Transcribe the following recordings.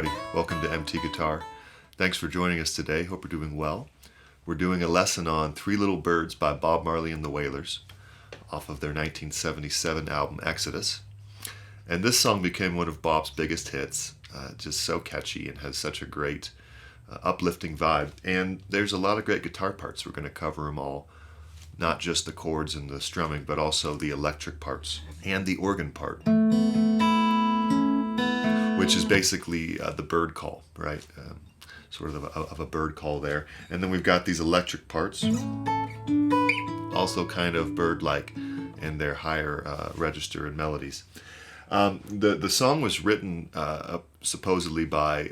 everybody. Welcome to MT Guitar. Thanks for joining us today. Hope you're doing well. We're doing a lesson on Three Little Birds by Bob Marley and the Wailers off of their 1977 album Exodus. And this song became one of Bob's biggest hits. Just so catchy and has such a great uplifting vibe. And there's a lot of great guitar parts. We're going to cover them all. Not just the chords and the strumming, but also the electric parts and the organ part, which is basically the bird call, right? Sort of a bird call there. And then we've got these electric parts, also kind of bird-like in their higher register and melodies. The song was written supposedly by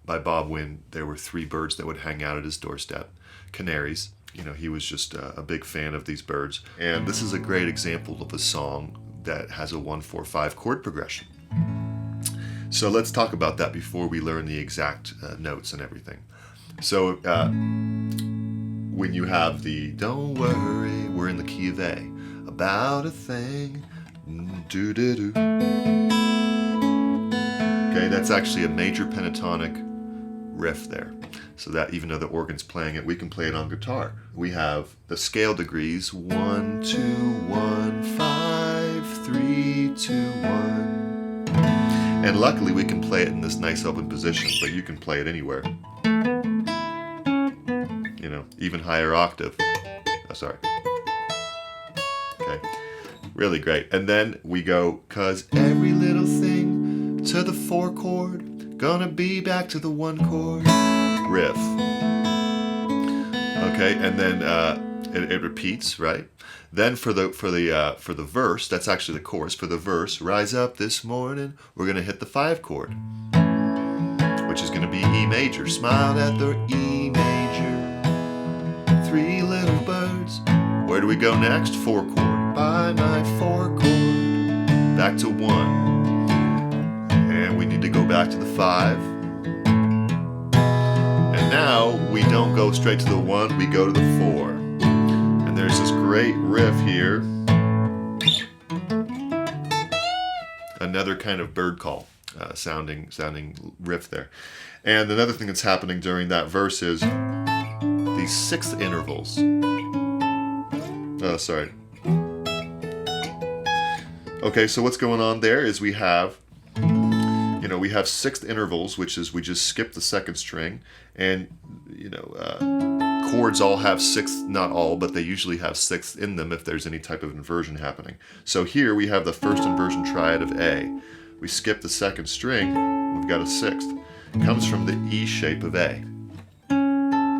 Bob when there were three birds that would hang out at his doorstep, canaries. You know, he was just a big fan of these birds. And this is a great example of a song that has a 1-4-5 chord progression. So let's talk about that before we learn the exact notes and everything. So when you have the "Don't worry, we're in the key of A, about a thing, do-do-do." Okay, that's actually a major pentatonic riff there. So that even though the organ's playing it, we can play it on guitar. We have the scale degrees, 1, 2, 1, 5, 3, 2, 1. And luckily we can play it in this nice open position, but you can play it anywhere. You know, even higher octave. Oh, sorry. Okay, really great. And then we go, 'cause every little thing to the 4 chord, gonna be back to the 1 chord. Riff. Okay, and then it repeats, right? Then for the verse, that's actually the chorus. For the verse, rise up this morning, we're gonna hit the 5 chord, which is gonna be E major. Smiled at the E major. 3 little birds. Where do we go next? 4 chord. By my 4 chord, back to 1, and we need to go back to the 5. Now we don't go straight to the 1, we go to the 4. And there's this great riff here. Another kind of bird call sounding riff there. And another thing that's happening during that verse is these 6th intervals. Oh, sorry. Okay, so what's going on there is we have 6th intervals, which is we just skip the 2nd string, and chords all have 6th, not all, but they usually have 6th in them if there's any type of inversion happening. So here we have the first inversion triad of A. We skip the 2nd string, we've got a 6th. It comes from the E shape of A.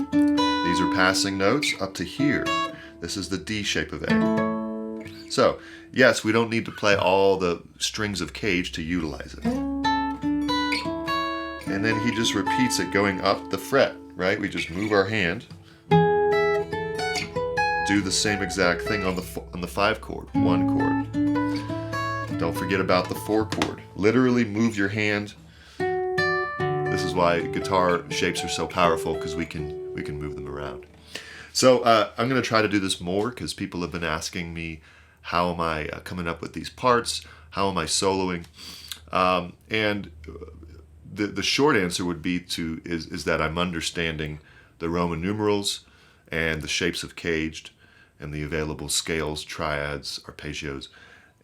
These are passing notes up to here. This is the D shape of A. So, yes, we don't need to play all the strings of Cage to utilize it. And then he just repeats it going up the fret, right? We just move our hand, do the same exact thing on the 5 chord, 1 chord. Don't forget about the 4 chord. Literally move your hand. This is why guitar shapes are so powerful, because we can move them around. So I'm going to try to do this more because people have been asking me, how am I coming up with these parts? How am I soloing? And the short answer would be is that I'm understanding the Roman numerals and the shapes of Caged and the available scales, triads, arpeggios,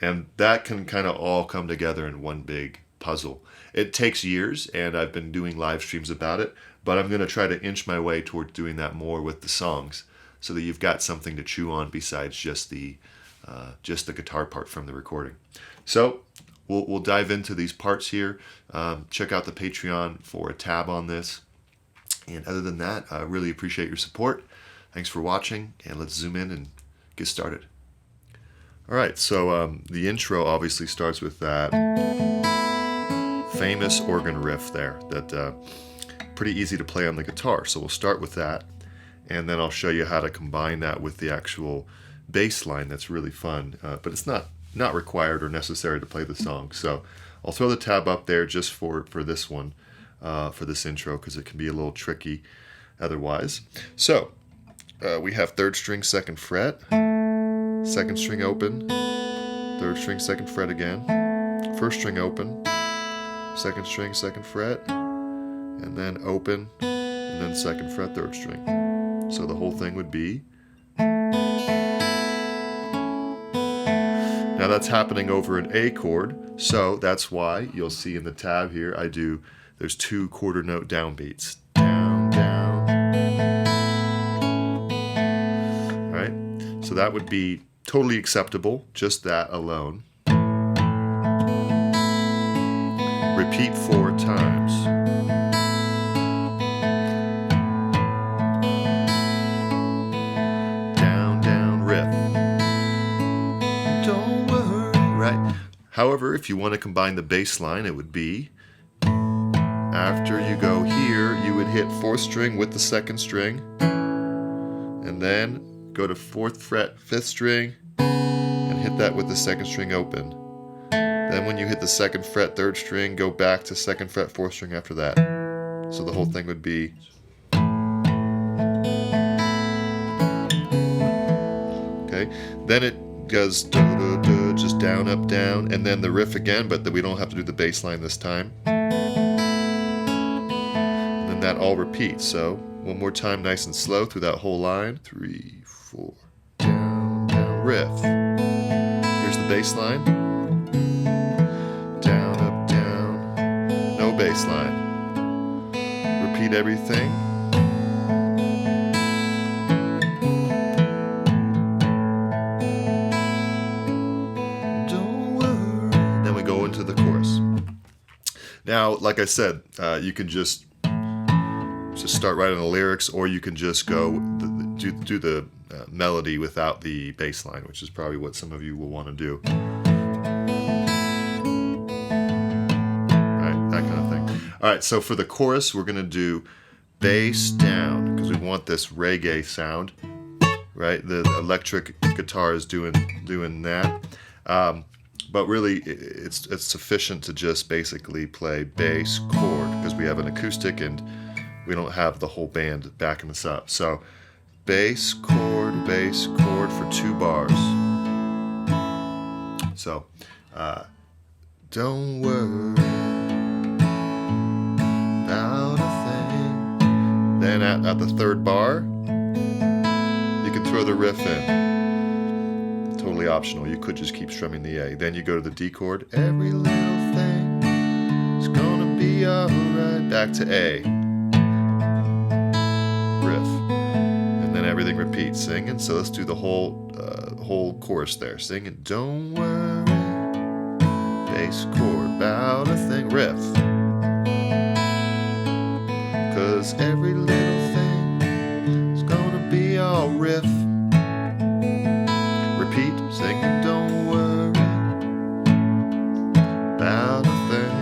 and that can kind of all come together in one big puzzle. It takes years, and I've been doing live streams about it, but I'm going to try to inch my way towards doing that more with the songs, so that you've got something to chew on besides just the guitar part from the recording. So we'll dive into these parts here. Check out the Patreon for a tab on this. And other than that, I really appreciate your support. Thanks for watching, and let's zoom in and get started. All right, so the intro obviously starts with that famous organ riff there that pretty easy to play on the guitar. So we'll start with that, and then I'll show you how to combine that with the actual bass line. That's really fun, but it's not required or necessary to play the song. So I'll throw the tab up there just for this one, for this intro, because it can be a little tricky otherwise. So we have 3rd string, 2nd fret, 2nd string open, 3rd string, 2nd fret again, 1st string open, 2nd string, 2nd fret, and then open, and then 2nd fret, 3rd string. So the whole thing would be. Now that's happening over an A chord, so that's why you'll see in the tab here there's 2 quarter note downbeats. Down, down. All right, so that would be totally acceptable, just that alone. Repeat 4 times. Down, down, riff. Don't worry, right? However, if you want to combine the bass line, it would be after you go here, you would hit 4th string with the 2nd string, and then go to 4th fret, 5th string, and hit that with the 2nd string open. Then when you hit the 2nd fret, 3rd string, go back to 2nd fret, 4th string after that. So the whole thing would be. Okay, then it goes just down, up, down, and then the riff again, but we don't have to do the bass line this time. And then that all repeats. So one more time, nice and slow through that whole line. 3, 4, down, down, riff. Here's the bass line. Down, up, down, no bass line. Repeat everything. Don't worry. Then we go into the chorus. Now, like I said, you can just start writing the lyrics, or you can just go do the melody without the bass line, which is probably what some of you will want to do. All right, so for the chorus, we're going to do bass down because we want this reggae sound, right? The electric guitar is doing that, but really it's sufficient to just basically play bass chord because we have an acoustic and we don't have the whole band backing us up. So bass chord for 2 bars. So don't worry. Then at the 3rd bar, you can throw the riff in. Totally optional. You could just keep strumming the A. Then you go to the D chord. Every little thing is gonna be alright. Back to A. Riff. And then everything repeats. Singing. So let's do the whole chorus there. Singing. Don't worry. Bass chord. About a thing. Riff. Cause every little thing is gonna be all riff. Repeat, singing, don't worry about a thing.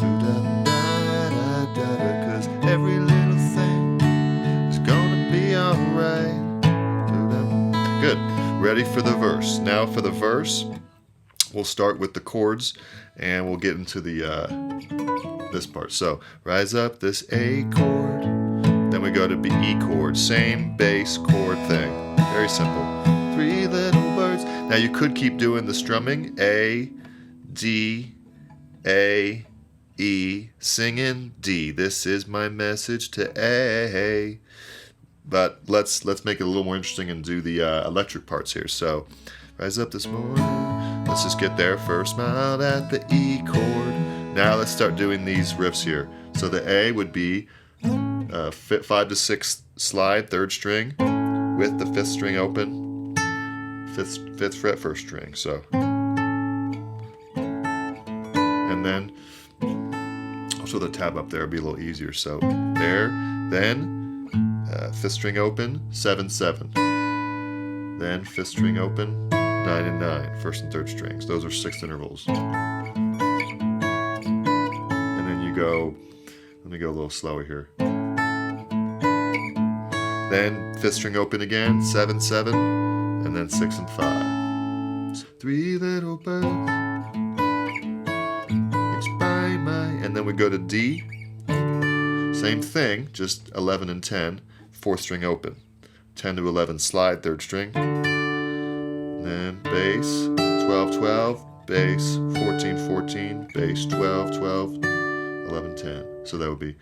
Do-da-da-da-da-da. Cause every little thing is gonna be alright. Good. Ready for the verse. Now for the verse, we'll start with the chords and we'll get into this part. So rise up this A chord, then we go to E chord, same bass chord thing. Very simple. 3 little birds. Now you could keep doing the strumming. A, D, A, E, singing D. This is my message to A. But let's make it a little more interesting and do the electric parts here. So rise up this morning. Let's just get there first. Smiled at the E chord. Now let's start doing these riffs here. So the A would be 5 to 6 slide, 3rd string, with the 5th string open, 5th fret, 1st string. So, and then I'll show the tab up there. It'll be a little easier. So there, then 5th string open, 7, 7. Then 5th string open, 9 and 9, 1st and 3rd strings. Those are 6th intervals. Go, let me go a little slower here. Then 5th string open again, 7, 7, and then 6 and 5. 3 little birds, each by my, and then we go to D. Same thing, just 11 and 10, 4th string open. 10 to 11 slide, 3rd string. Then bass, 12, 12, bass, 14, 14, bass, 12, 12. 11, 10. So that would be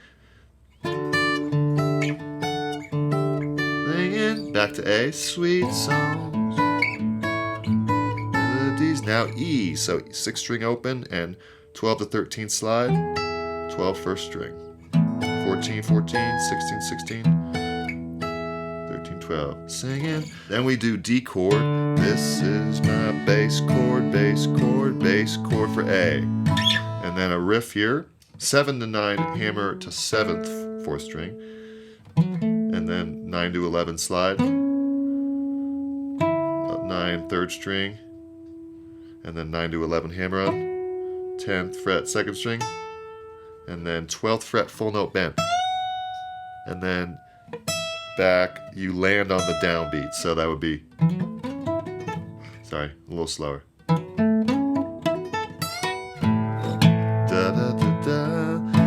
Singing, back to A, sweet songs, melodies. Now E, so 6th string open and 12 to 13 slide, 12 first string, 14, 14, 16, 16, 13, 12, singing. Then we do D chord. This is my bass chord, bass chord, bass chord for A. And then a riff here, 7 to 9 hammer to 7th 4th string, and then 9 to 11 slide, 9 3rd string, and then 9 to 11 hammer on, 10th fret 2nd string, and then 12th fret full note bend. And then back, you land on the downbeat, so that would be, sorry, a little slower.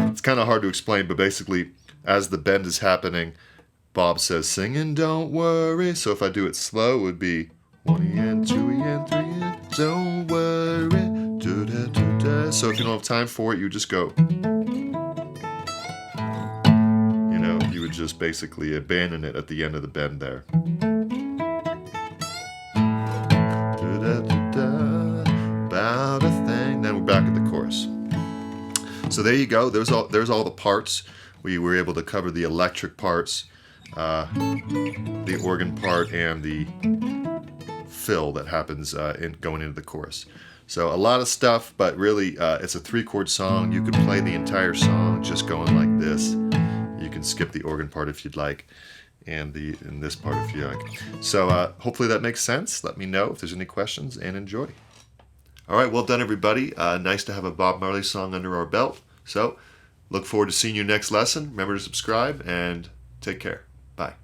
It's kind of hard to explain, but basically, as the bend is happening, Bob says, singing, don't worry. So if I do it slow, it would be 1 2 3 don't worry. So if you don't have time for it, you just go. You know, you would just basically abandon it at the end of the bend there. About a thing. Then we're back at the chorus. So there you go. There's all the parts. We were able to cover the electric parts, the organ part, and the fill that happens going into the chorus. So a lot of stuff, but really it's a 3-chord song. You can play the entire song just going like this. You can skip the organ part if you'd like, and this part if you like. So hopefully that makes sense. Let me know if there's any questions, and enjoy. All right, well done, everybody. Nice to have a Bob Marley song under our belt. So look forward to seeing you next lesson. Remember to subscribe, and take care. Bye.